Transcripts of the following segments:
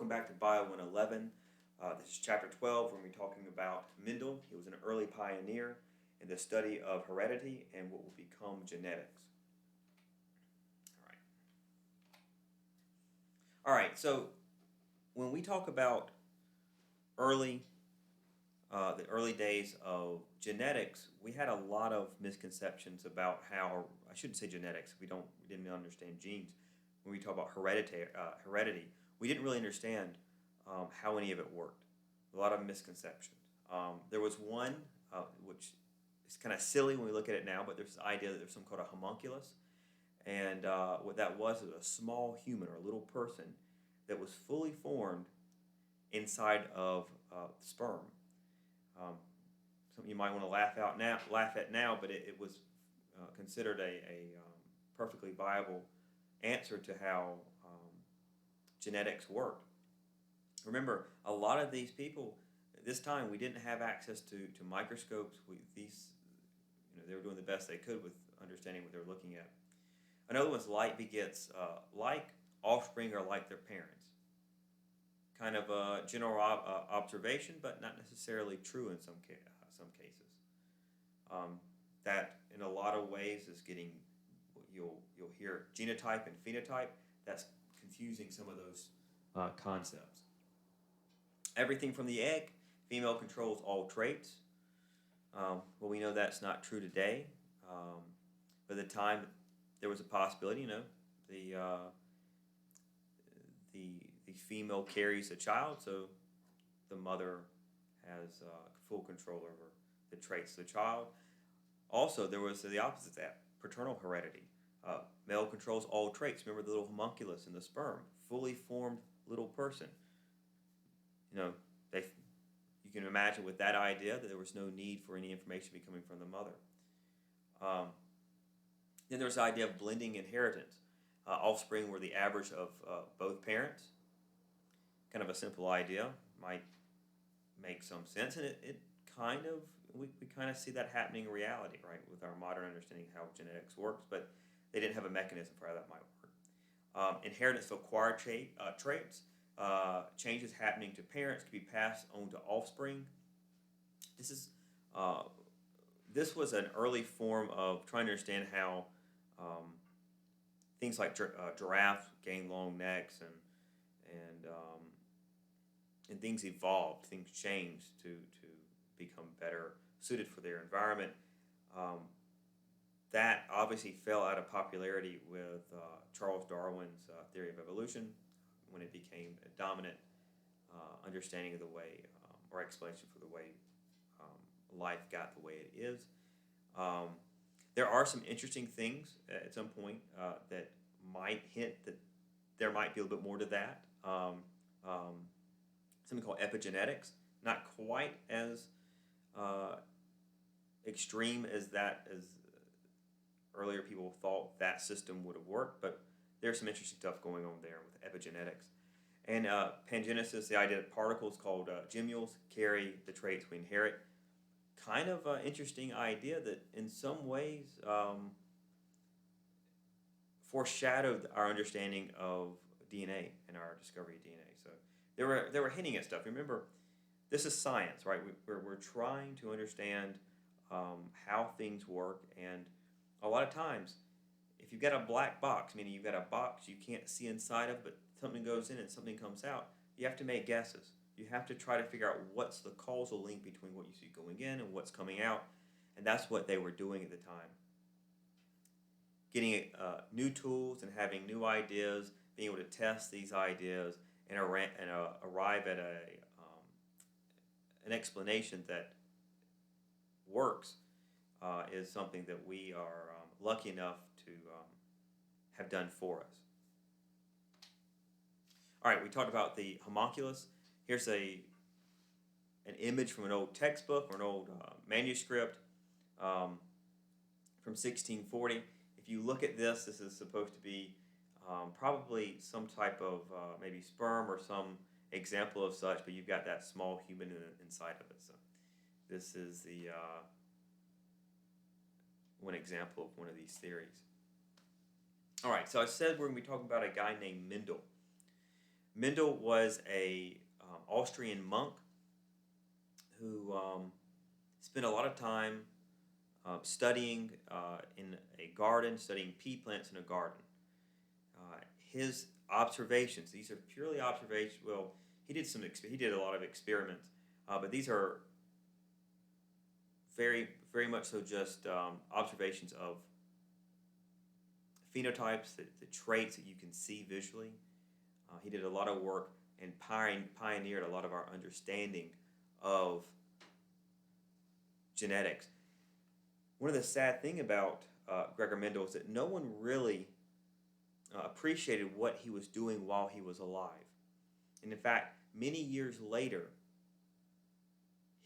Welcome back to Bio 111. This is chapter 12 when we're talking about Mendel. He was an early pioneer in the study of heredity and what will become genetics. All right, so when we talk about the early days of genetics, we had a lot of misconceptions about how, I shouldn't say genetics, we didn't understand genes. When we talk about heredity, we didn't really understand how any of it worked. A lot of misconceptions. There was one, which is kind of silly when we look at it now, but there's this idea that there's something called a homunculus. And what that was a small human or a little person that was fully formed inside of sperm. Something you might want to laugh at now, but it was considered a perfectly viable answer to how genetics worked. Remember, a lot of these people at this time, we didn't have access to microscopes. They were doing the best they could with understanding what they were looking at. Another one's like begets like. Offspring are like their parents. Kind of a general observation, but not necessarily true in some cases. That in a lot of ways is getting, you'll hear genotype and phenotype. That's confusing some of those concepts. Everything from the egg, female controls all traits. Well, we know that's not true today. By the time there was a possibility, the female carries a child, so the mother has full control over the traits of the child. Also, there was the opposite of that, paternal heredity. Male controls all traits. Remember the little homunculus in the sperm, fully formed little person. You can imagine with that idea that there was no need for any information to be coming from the mother. Then there's the idea of blending inheritance. Offspring were the average of both parents. Kind of a simple idea, might make some sense, and we kind of see that happening in reality, right, with our modern understanding of how genetics works, but they didn't have a mechanism for how that might work. Inheritance of acquired traits, changes happening to parents can be passed on to offspring. This was an early form of trying to understand how things like giraffes gain long necks and things evolved, things changed to become better suited for their environment. That obviously fell out of popularity with Charles Darwin's theory of evolution when it became a dominant understanding of the way or explanation for the way life got the way it is. There are some interesting things at some point that might hint that there might be a little bit more to that. Something called epigenetics, not quite as extreme as earlier people thought that system would have worked, but there's some interesting stuff going on there with epigenetics. And pangenesis, the idea that particles called gemmules carry the traits we inherit. Kind of an interesting idea that in some ways foreshadowed our understanding of DNA and our discovery of DNA. So they were hinting at stuff. Remember, this is science, right? We're trying to understand how things work, and a lot of times, if you've got a black box, meaning you've got a box you can't see inside of, but something goes in and something comes out, you have to make guesses. You have to try to figure out what's the causal link between what you see going in and what's coming out, and that's what they were doing at the time. Getting new tools and having new ideas, being able to test these ideas and arrive at an explanation that works is something that we are lucky enough to have done for us. All right, we talked about the homunculus. Here's an image from an old textbook or an old manuscript from 1640. If you look at this is supposed to be probably some type of maybe sperm or some example of such, but you've got that small human inside of it. So this is the one example of one of these theories. All right, so I said we're going to be talking about a guy named Mendel. Mendel was a Austrian monk who spent a lot of time studying in a garden, studying pea plants in a garden. His observations, these are purely observations. Well, he did a lot of experiments, but these are very much so just observations of phenotypes, the traits that you can see visually. He did a lot of work and pioneered a lot of our understanding of genetics. One of the sad things about Gregor Mendel is that no one really appreciated what he was doing while he was alive. And in fact, many years later,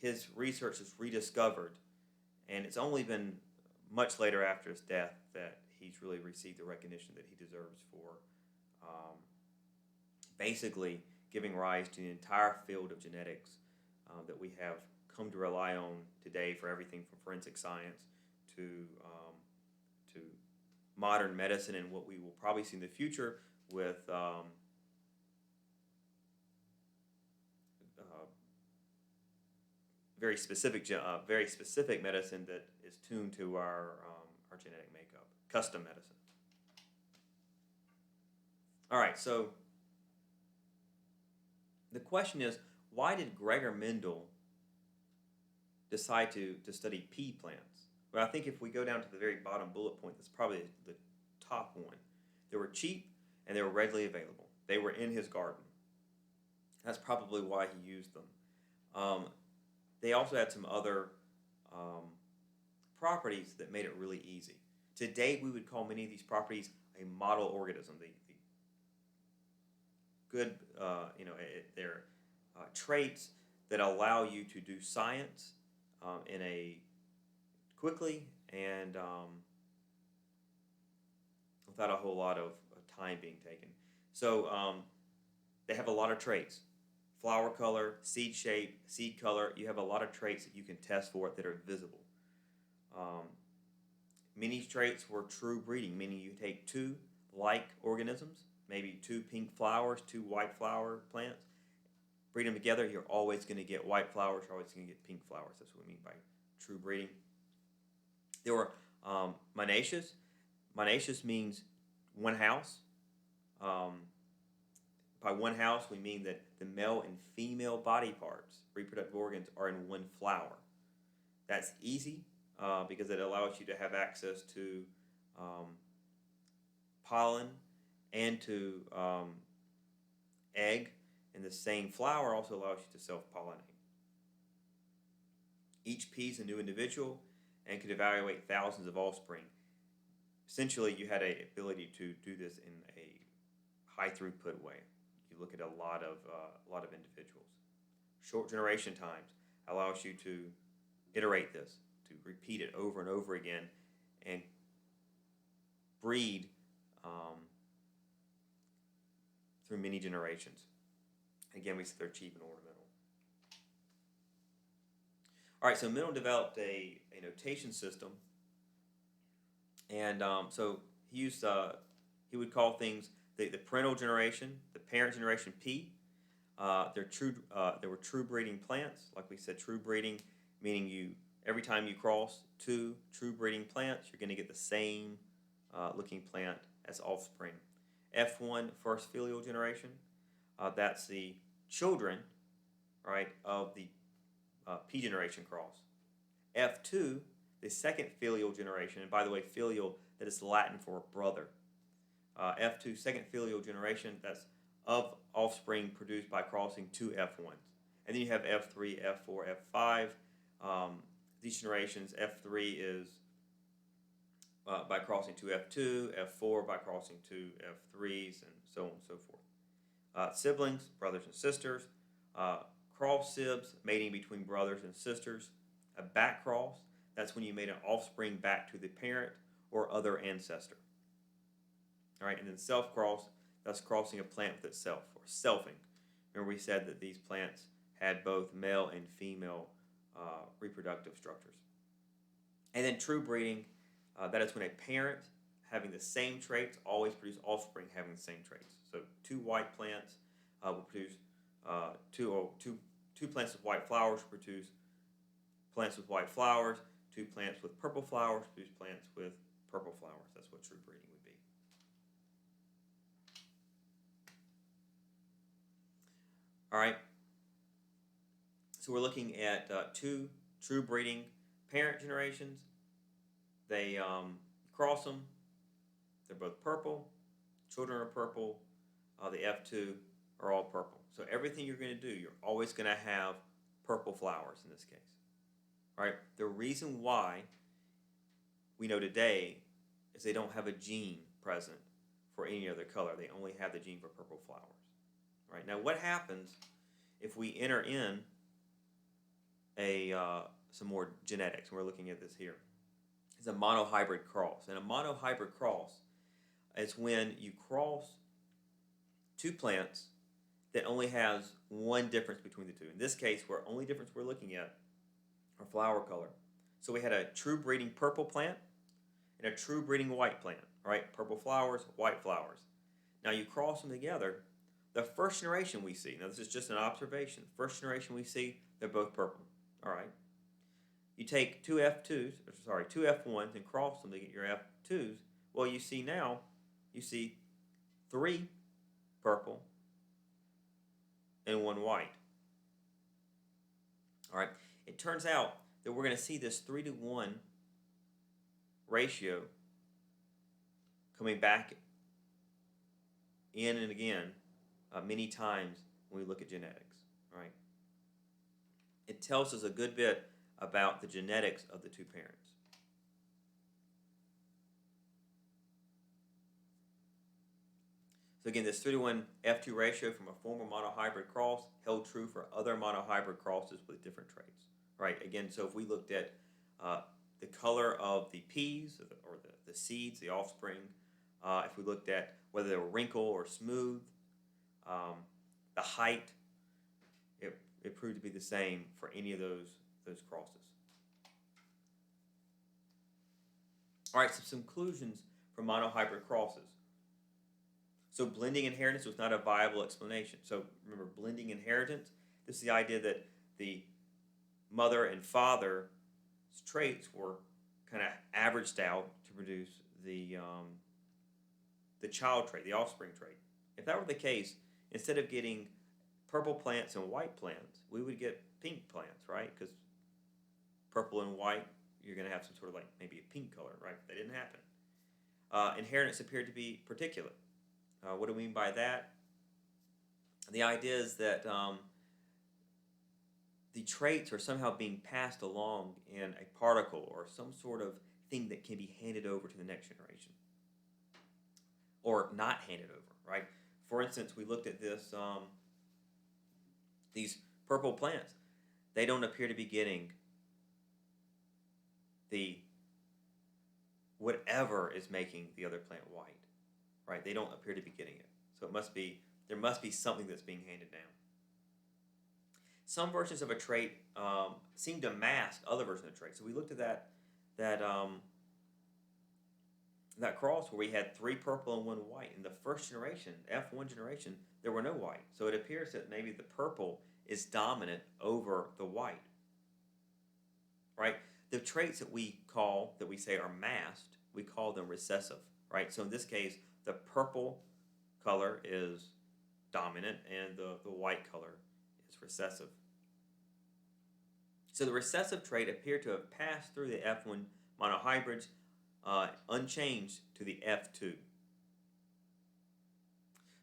his research is rediscovered, and it's only been much later after his death that he's really received the recognition that he deserves for basically giving rise to the entire field of genetics that we have come to rely on today for everything from forensic science to modern medicine, and what we will probably see in the future with very specific medicine that is tuned to our genetic makeup, custom medicine. All right, so the question is, why did Gregor Mendel decide to study pea plants? Well, I think if we go down to the very bottom bullet point, that's probably the top one. They were cheap and they were readily available. They were in his garden. That's probably why he used them. They also had some other properties that made it really easy. Today, we would call many of these properties a model organism. The good, they're traits that allow you to do science in a quickly and without a whole lot of time being taken. So they have a lot of traits. Flower color, seed shape, seed color. You have a lot of traits that you can test for it that are visible. Many traits were true breeding, meaning you take two like organisms, maybe two pink flowers, two white flower plants, breed them together, you're always going to get white flowers, you're always going to get pink flowers. That's what we mean by true breeding. There were monoecious. Monoecious means one house. By one house, we mean that the male and female body parts, reproductive organs, are in one flower. That's easy because it allows you to have access to pollen and to egg, and the same flower also allows you to self-pollinate. Each pea is a new individual and could evaluate thousands of offspring. Essentially, you had an ability to do this in a high throughput way. You look at a lot of individuals. Short generation times allows you to iterate this, to repeat it over and over again, and breed through many generations. Again, we said they're cheap and ornamental. All right, so Mendel developed a notation system, and so he would call things the parental generation, the parent generation P. There were true breeding plants, like we said, true breeding meaning every time you cross two true breeding plants, you're going to get the same looking plant as offspring. F1, first filial generation, that's the children, right, of the P generation cross. F2, the second filial generation, and by the way, filial, that is Latin for brother. F2, second filial generation, that's of offspring produced by crossing two F1s. And then you have F3, F4, F5. These generations, F3 is by crossing two F2, F4 by crossing two F3s, and so on and so forth. Siblings, brothers and sisters. Cross sibs, mating between brothers and sisters. A back cross, that's when you made an offspring back to the parent or other ancestor. All right, and then self-cross, that's crossing a plant with itself, or selfing. Remember we said that these plants had both male and female reproductive structures. And then true breeding, that is when a parent having the same traits always produce offspring having the same traits. So two white plants will produce two plants with white flowers produce plants with white flowers. Two plants with purple flowers produce plants with purple flowers. That's what true breeding would be. All right. So we're looking at two true breeding parent generations. They cross them. They're both purple. Children are purple. The F2 are all purple. So everything you're going to do, you're always going to have purple flowers in this case. All right. The reason why we know today is they don't have a gene present for any other color. They only have the gene for purple flowers. Right. Now, what happens if we enter in some more genetics? We're looking at this here. It's a monohybrid cross. And a monohybrid cross is when you cross two plants that only has one difference between the two. In this case, the only difference we're looking at are flower color. So we had a true breeding purple plant and a true breeding white plant. All right, purple flowers, white flowers. Now you cross them together. The first generation we see, now this is just an observation, first generation we see, they're both purple. All right. You take two F1s and cross them to get your F2s. Well, you see now, you see three purple and one white. All right. It turns out that we're going to see this 3-to-1 ratio coming back in and again many times when we look at genetics. All right. It tells us a good bit about the genetics of the two parents. So again, this 3-to-1 F2 ratio from a former monohybrid cross held true for other monohybrid crosses with different traits. Right? Again, so if we looked at the color of the peas or the seeds, the offspring, if we looked at whether they were wrinkled or smooth, the height, it proved to be the same for any of those crosses. All right, so some conclusions from monohybrid crosses. So blending inheritance was not a viable explanation. So remember, blending inheritance, this is the idea that the mother and father's traits were kind of averaged out to produce the child trait, the offspring trait. If that were the case, instead of getting purple plants and white plants, we would get pink plants, right? Because purple and white, you're going to have some sort of like maybe a pink color, right? That didn't happen. Inheritance appeared to be particulate. What do we mean by that? The idea is that the traits are somehow being passed along in a particle or some sort of thing that can be handed over to the next generation. Or not handed over, right? For instance, we looked at this, these purple plants. They don't appear to be getting the whatever is making the other plant white, right? They don't appear to be getting it. So there must be something that's being handed down. Some versions of a trait seem to mask other versions of the trait. So we looked at that cross where we had 3 purple and 1 white. In the first generation, F1 generation, there were no white. So it appears that maybe the purple is dominant over the white, right? The traits that we say are masked, we call them recessive, right? So in this case, the purple color is dominant and the white color is recessive. So the recessive trait appeared to have passed through the F1 monohybrids unchanged to the F2.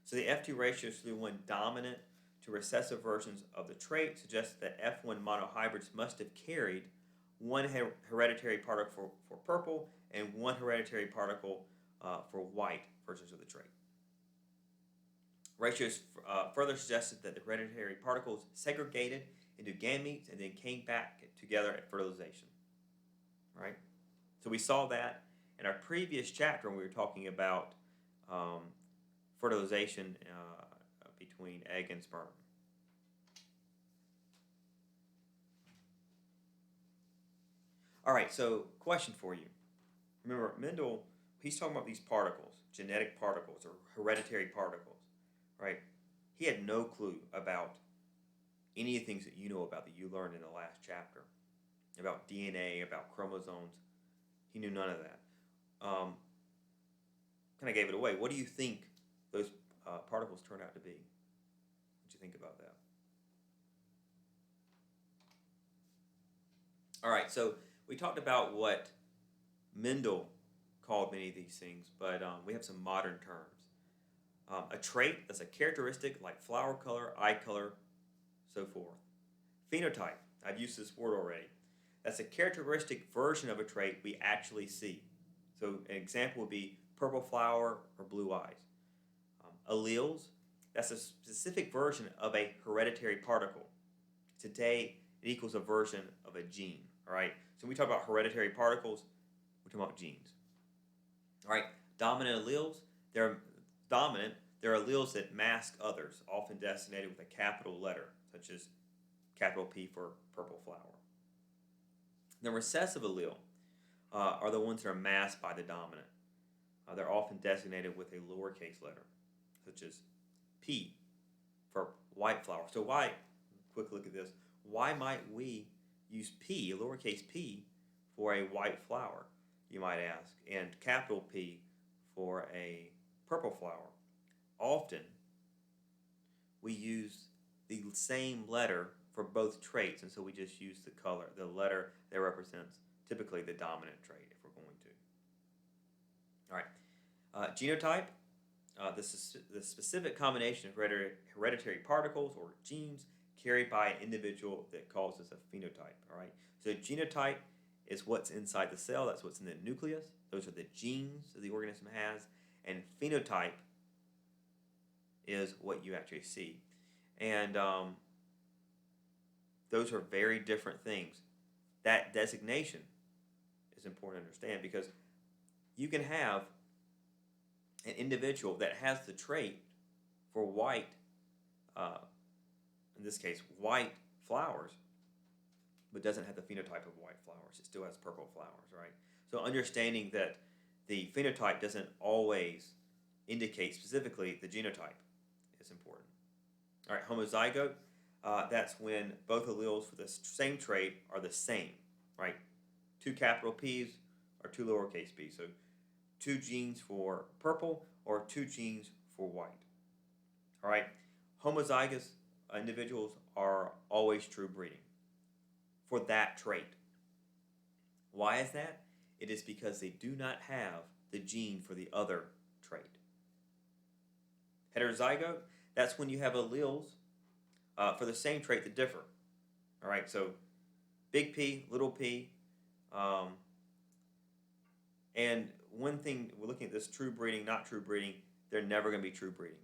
So the F2 ratio is 3-to-1 dominant to recessive versions of the trait suggests that F1 monohybrids must have carried one hereditary particle for purple and one hereditary particle for white versions of the trait. Ratios further suggested that the hereditary particles segregated into gametes and then came back together at fertilization. Right? So we saw that in our previous chapter when we were talking about fertilization between egg and sperm. All right, so question for you. Remember, Mendel, he's talking about these particles, genetic particles or hereditary particles, right? he had no clue about any of the things that you know about that you learned in the last chapter about DNA, about chromosomes. He knew none of that. Kind of gave it away. What do you think those particles turned out to be? What do you think about that? All right, so we talked about what Mendel called many of these things, but we have some modern terms. A trait that's a characteristic like flower color, eye color, so forth. Phenotype, I've used this word already. That's a characteristic version of a trait we actually see. So an example would be purple flower or blue eyes. Alleles, that's a specific version of a hereditary particle. Today, it equals a version of a gene, all right? So when we talk about hereditary particles, we're talking about genes. All right, dominant alleles, they're dominant. They're alleles that mask others, often designated with a capital letter, such as capital P for purple flower. The recessive allele are the ones that are masked by the dominant. They're often designated with a lowercase letter, such as P for white flower. So why, quick look at this, why might we use P, a lowercase p, for a white flower, you might ask, and capital P for a purple flower? Often, we use the same letter for both traits, and so we just use the color, the letter that represents typically the dominant trait if we're going to. All right, genotype, this is the specific combination of hereditary particles or genes carried by an individual that causes a phenotype. All right, so genotype is what's inside the cell, that's what's in the nucleus. Those are the genes that the organism has, and phenotype is what you actually see. And those are very different things. That designation is important to understand because you can have an individual that has the trait for white, in this case, white flowers, but doesn't have the phenotype of white flowers. It still has purple flowers, right? So understanding that the phenotype doesn't always indicate specifically the genotype is important. All right, homozygote, that's when both alleles for the same trait are the same, right? 2 capital P's or 2 lowercase p's. So 2 genes for purple or 2 genes for white. All right, homozygous individuals are always true breeding for that trait. Why is that? It is because they do not have the gene for the other trait. Heterozygote, that's when you have alleles for the same trait that differ. All right, so big P, little p. And one thing, we're looking at this true breeding, not true breeding, they're never going to be true breeding,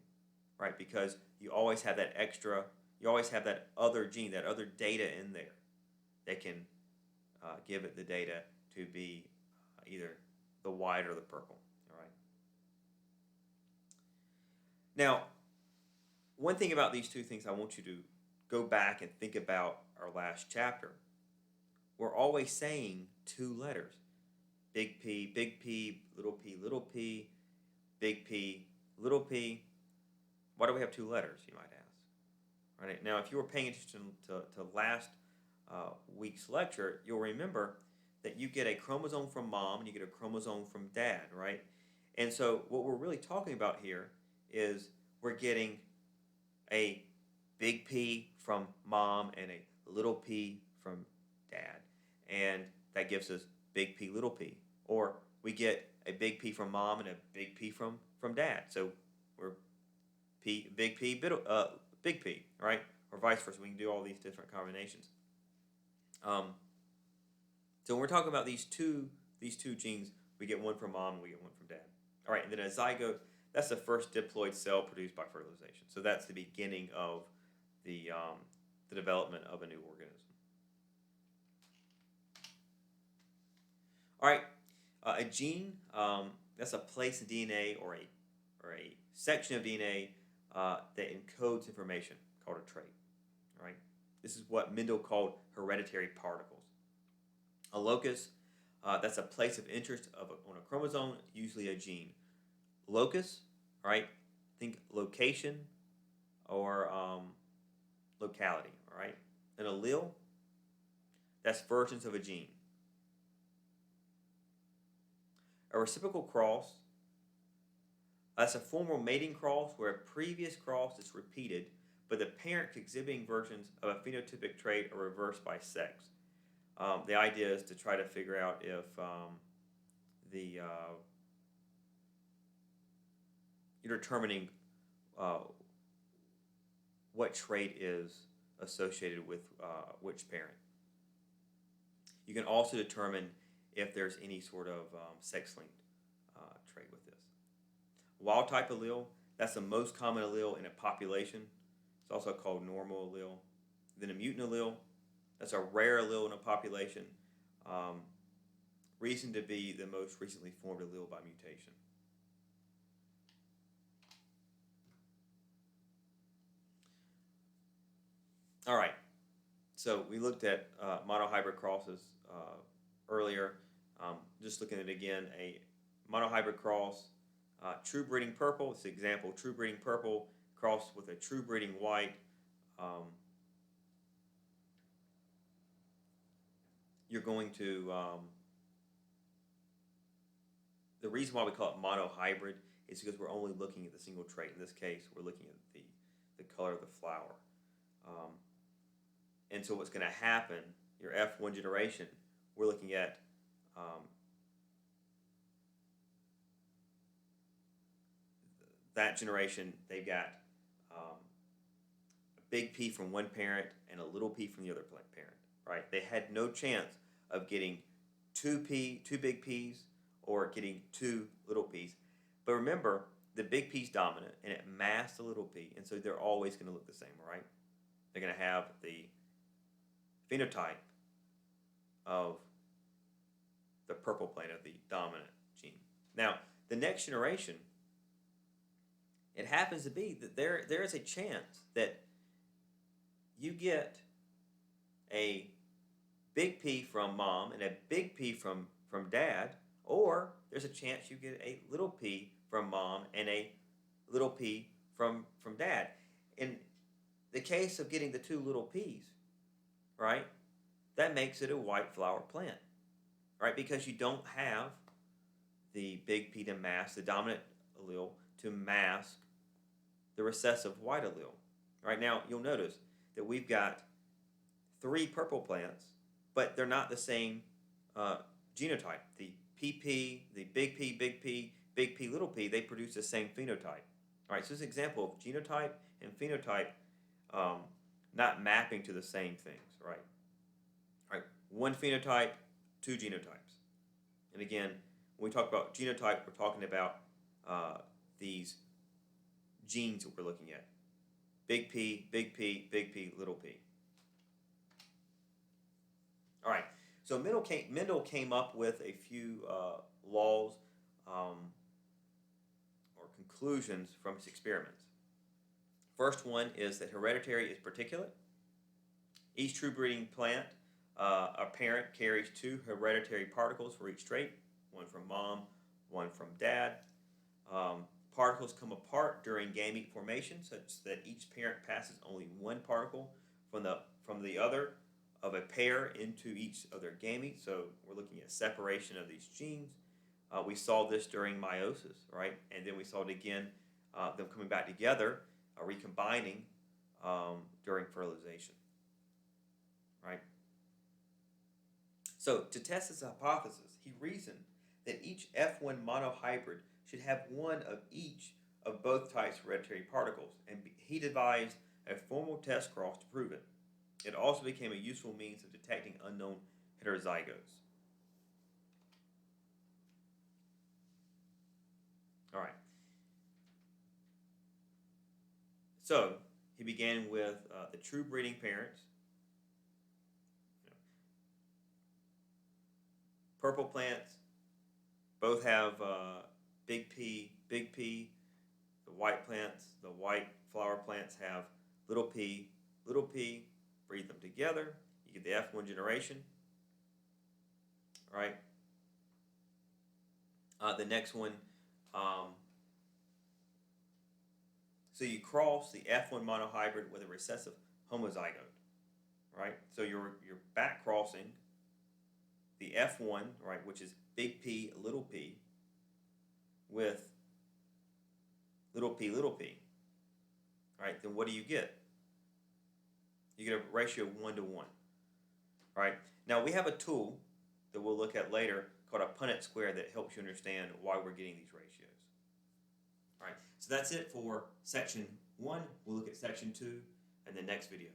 right? Because you always have that extra, you always have that other gene, that other data in there that can give it the data to be either the white or the purple, all right? Now, one thing about these two things I want you to go back and think about our last chapter. We're always saying 2 letters. Big P, little p, little p, big P, little p. Why do we have 2 letters, you might ask? Right? Now, if you were paying attention to last week's lecture, you'll remember that you get a chromosome from mom and you get a chromosome from dad, right? And so what we're really talking about here is we're getting a big P from mom and a little p from dad. And that gives us big P, little p. Or we get a big P from mom and a big P from dad. So we're big P, big P, right? Or vice versa. We can do all these different combinations. So when we're talking about these two genes, we get one from mom and we get one from dad. All right, and then a zygote, that's the first diploid cell produced by fertilization. So that's the beginning of the development of a new organism. All right, a gene, that's a place in DNA or a section of DNA that encodes information called a trait. All right, this is what Mendel called hereditary particles. A locus, that's a place of interest on a chromosome, usually a gene. Locus, right? Think location or locality. All right, an allele, that's versions of a gene. A reciprocal cross, that's a formal mating cross where a previous cross is repeated, but the parent exhibiting versions of a phenotypic trait are reversed by sex. The idea is to try to figure out if you're determining what trait is associated with which parent. You can also determine if there's any sort of sex-linked trait with this. Wild type allele, that's the most common allele in a population. It's also called normal allele. Then a mutant allele, that's a rare allele in a population. Reason to be the most recently formed allele by mutation. All right, so we looked at monohybrid crosses earlier. Just looking at it again, a monohybrid cross, true breeding purple. It's an example, true breeding purple crossed with a true breeding white. You're going to, the reason why we call it monohybrid is because we're only looking at the single trait. In this case, we're looking at the color of the flower. And so what's going to happen, your F1 generation, we're looking at that generation, they've got a big P from one parent and a little p from the other parent, right? They had no chance of getting two big P's or getting two little p's. But remember, the big P's dominant and it masks the little p, and so they're always going to look the same, right? They're going to have the phenotype of the purple plant of the dominant gene. Now, the next generation, it happens to be that there is a chance that you get a big P from mom and a big P from dad, or there's a chance you get a little p from mom and a little p from dad. In the case of getting the two little p's, right, that makes it a white flower plant, right, because you don't have the big P to mask, the dominant allele to mask the recessive white allele. Right now, you'll notice that we've got three purple plants, but they're not the same genotype. The PP, the big P, big P, little p, they produce the same phenotype. All right, so this is an example of genotype and phenotype not mapping to the same things, right? All right, one phenotype, two genotypes. And again, when we talk about genotype, we're talking about these genes that we're looking at. Big P, little p. All right, so Mendel came up with a few laws or conclusions from his experiments. First one is that hereditary is particulate. Each true breeding plant, a parent carries two hereditary particles for each trait, one from mom, one from dad. Particles come apart during gamete formation, such that each parent passes only one particle from the other of a pair into each of their gametes. So we're looking at separation of these genes. We saw this during meiosis, right? And then we saw it again, them coming back together, recombining during fertilization, right? So to test this hypothesis, he reasoned that each F1 monohybrid should have one of each of both types of hereditary particles, and he devised a formal test cross to prove it. It also became a useful means of detecting unknown heterozygotes. All right. So he began with the true breeding parents. Purple plants both have big P. The white plants, the white flower plants have little p. Breed them together, you get the F1 generation. Right. The next one. So you cross the F1 monohybrid with a recessive homozygote, right? So you're back crossing the F1, right, which is big P, little p, with little p, right? Then what do you get? You get a ratio of 1 to 1, right? Now we have a tool that we'll look at later called a Punnett square that helps you understand why we're getting these ratios. All right, so that's it for section 1. We'll look at section 2 in the next video.